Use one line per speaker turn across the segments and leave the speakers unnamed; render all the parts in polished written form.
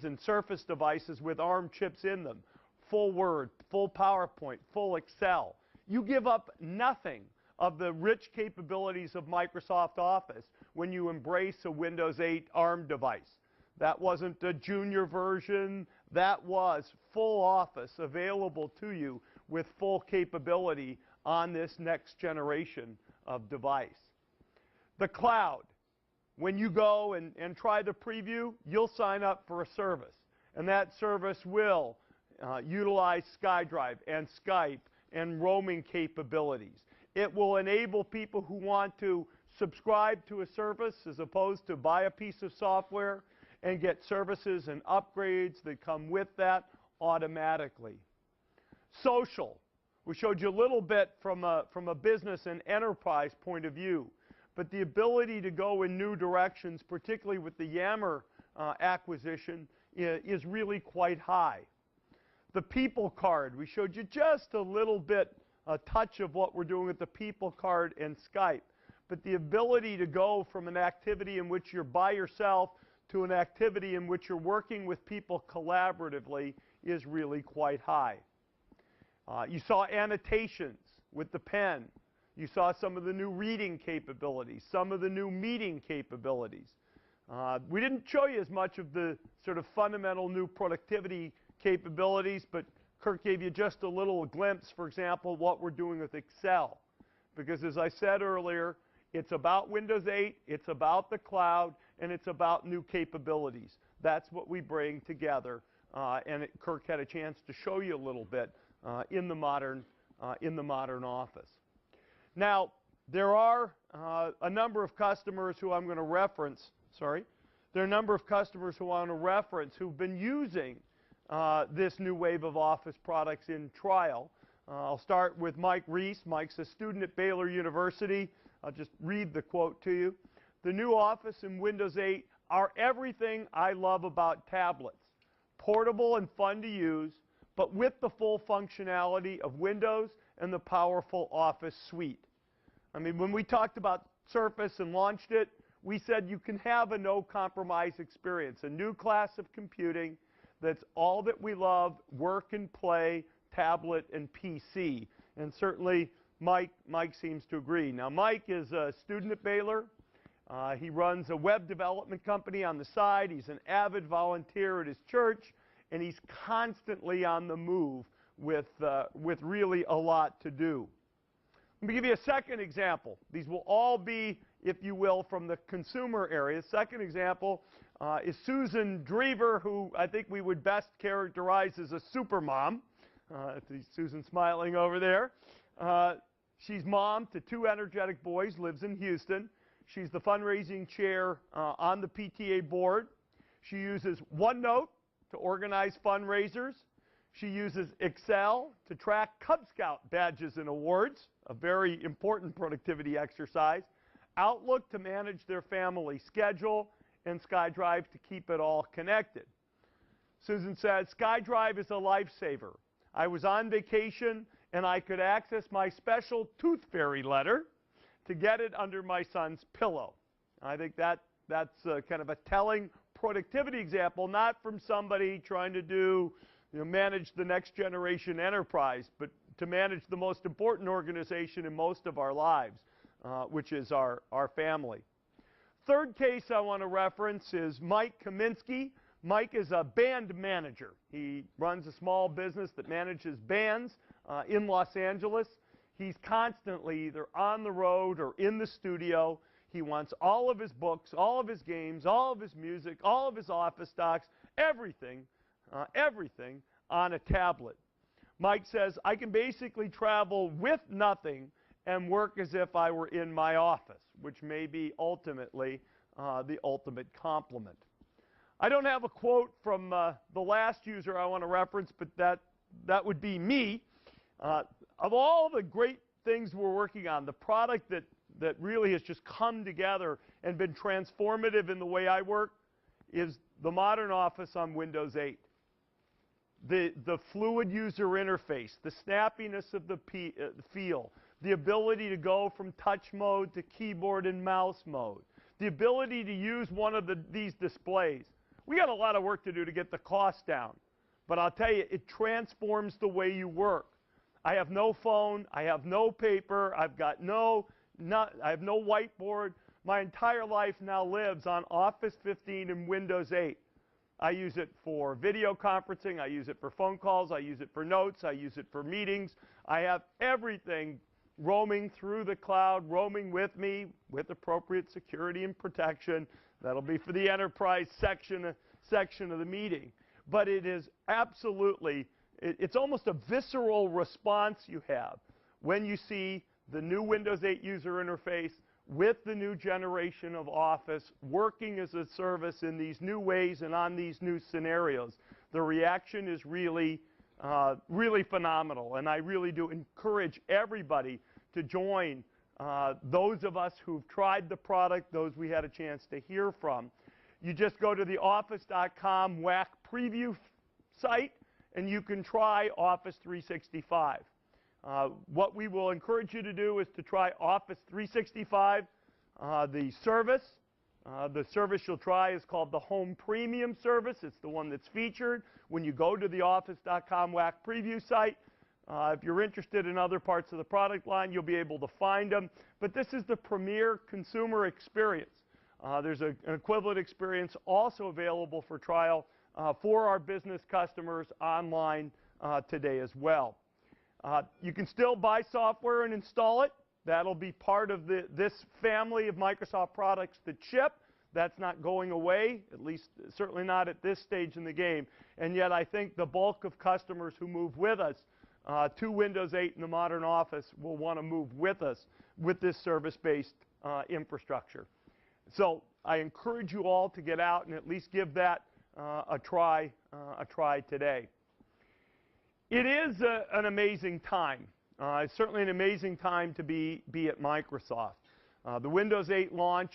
and Surface devices with ARM chips in them, full Word, full PowerPoint, full Excel. You give up nothing of the rich capabilities of Microsoft Office when you embrace a Windows 8 ARM device. That wasn't a junior version. That was full Office available to you with full capability on this next generation of device. The cloud. When you go and try the preview, you'll sign up for a service. And that service will utilize SkyDrive and Skype and roaming capabilities. It will enable people who want to subscribe to a service as opposed to buy a piece of software and get services and upgrades that come with that automatically. Social. We showed you a little bit from a business and enterprise point of view. But the ability to go in new directions, particularly with the Yammer acquisition, is really quite high. The People Card, we showed you just a little bit, a touch of what we're doing with the People Card and Skype. But the ability to go from an activity in which you're by yourself to an activity in which you're working with people collaboratively is really quite high. You saw annotations with the pen. You saw some of the new reading capabilities, some of the new meeting capabilities. We didn't show you as much of the sort of fundamental new productivity capabilities, but Kirk gave you just a little glimpse, for example, what we're doing with Excel. Because as I said earlier, it's about Windows 8, it's about the cloud, and it's about new capabilities. That's what we bring together, and Kirk had a chance to show you a little bit in the modern office. Now, there are a number of customers who I'm going to reference. Sorry. There are a number of customers who I want to reference who've been using this new wave of Office products in trial. I'll start with Mike Reese. Mike's a student at Baylor University. I'll just read the quote to you. The new Office and Windows 8 are everything I love about tablets. Portable and fun to use, but with the full functionality of Windows and the powerful Office suite. I mean, when we talked about Surface and launched it, we said you can have a no-compromise experience, a new class of computing that's all that we love, work and play, tablet and PC. And certainly Mike seems to agree. Now, Mike is a student at Baylor. He runs a web development company on the side. He's an avid volunteer at his church, and he's constantly on the move with really a lot to do. Let me give you a second example. These will all be, if you will, from the consumer area. Second example is Susan Drever, who I think we would best characterize as a super mom. Susan smiling over there. She's mom to 2 energetic boys, lives in Houston. She's the fundraising chair on the PTA board. She uses OneNote to organize fundraisers. She uses Excel to track Cub Scout badges and awards, a very important productivity exercise, Outlook to manage their family schedule, and SkyDrive to keep it all connected. Susan says, SkyDrive is a lifesaver. I was on vacation, and I could access my special Tooth Fairy letter to get it under my son's pillow. I think that's kind of a telling productivity example, not from somebody trying to manage the next generation enterprise, but to manage the most important organization in most of our lives, which is our family. Third case I want to reference is Mike Kaminsky. Mike is a band manager. He runs a small business that manages bands in Los Angeles. He's constantly either on the road or in the studio. He wants all of his books, all of his games, all of his music, all of his Office docs, everything on a tablet. Mike says, I can basically travel with nothing and work as if I were in my office, which may be ultimately the ultimate compliment. I don't have a quote from the last user I want to reference, but that would be me. Of all the great things we're working on, the product that really has just come together and been transformative in the way I work is the modern Office on Windows 8. The fluid user interface, the snappiness of the feel, the ability to go from touch mode to keyboard and mouse mode, the ability to use one of these displays. We got a lot of work to do to get the cost down. But I'll tell you, it transforms the way you work. I have no phone. I have no paper. I have no whiteboard. My entire life now lives on Office 15 and Windows 8. I use it for video conferencing. I use it for phone calls. I use it for notes. I use it for meetings. I have everything roaming through the cloud, roaming with me with appropriate security and protection. That'll be for the enterprise section of the meeting. But it is absolutely, it's almost a visceral response you have when you see the new Windows 8 user interface with the new generation of Office working as a service in these new ways and on these new scenarios. The reaction is really, really phenomenal, and I really do encourage everybody to join those of us who've tried the product, those we had a chance to hear from. You just go to the Office.com WAC preview site, and you can try Office 365. What we will encourage you to do is to try Office 365, the service. The service you'll try is called the Home Premium service. It's the one that's featured when you go to the Office.com WAC preview site. If you're interested in other parts of the product line, you'll be able to find them. But this is the premier consumer experience. There's an equivalent experience also available for trial for our business customers online today as well. You can still buy software and install it. That'll be part of this family of Microsoft products that ship. That's not going away, at least certainly not at this stage in the game. And yet I think the bulk of customers who move with us to Windows 8 in the modern Office will want to move with us with this service-based infrastructure. So I encourage you all to get out and at least give that a try today. It is an amazing time. It's certainly an amazing time to be at Microsoft. The Windows 8 launch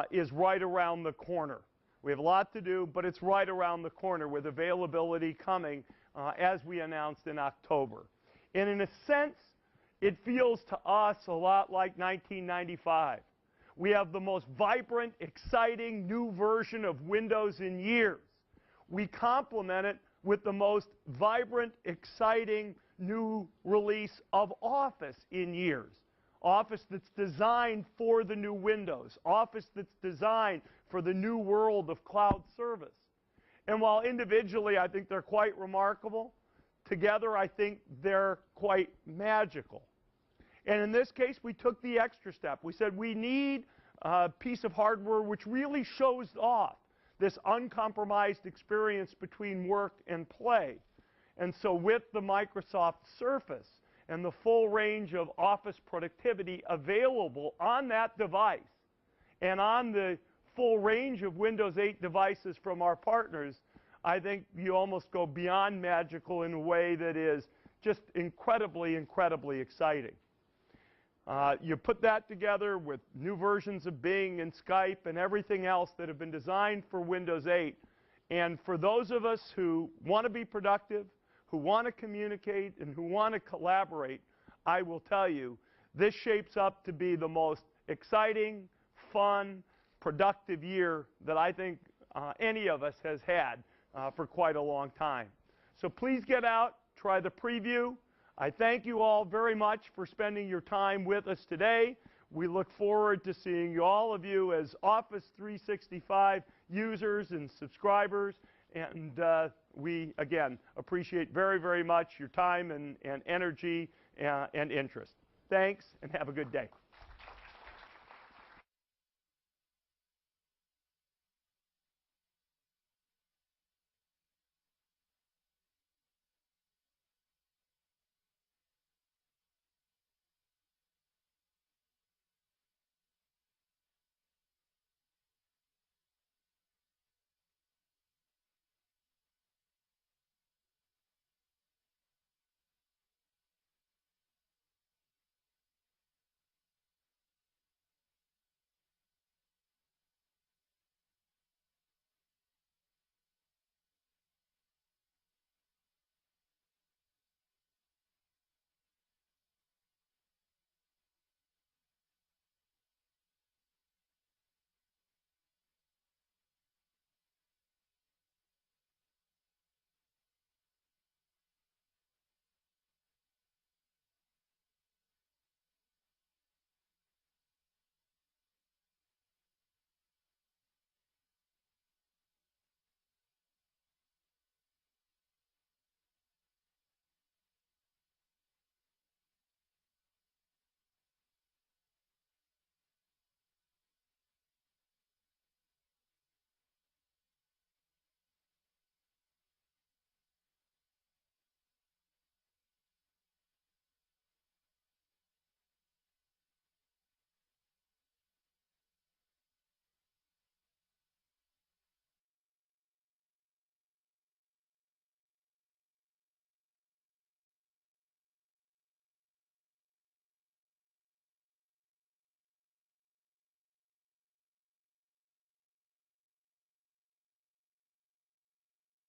is right around the corner. We have a lot to do, but it's right around the corner with availability coming as we announced in October. And in a sense, it feels to us a lot like 1995. We have the most vibrant, exciting new version of Windows in years. We complement it with the most vibrant, exciting new release of Office in years. Office that's designed for the new Windows. Office that's designed for the new world of cloud service. And while individually I think they're quite remarkable, together I think they're quite magical. And in this case, we took the extra step. We said we need a piece of hardware which really shows off this uncompromised experience between work and play. And so with the Microsoft Surface and the full range of Office productivity available on that device and on the full range of Windows 8 devices from our partners, I think you almost go beyond magical in a way that is just incredibly, incredibly exciting. You put that together with new versions of Bing and Skype and everything else that have been designed for Windows 8. And for those of us who want to be productive, who want to communicate, and who want to collaborate, I will tell you, this shapes up to be the most exciting, fun, productive year that I think any of us has had for quite a long time. So please get out, try the preview. I thank you all very much for spending your time with us today. We look forward to seeing all of you as Office 365 users and subscribers. And we, again, appreciate very, very much your time and energy and interest. Thanks, and have a good day.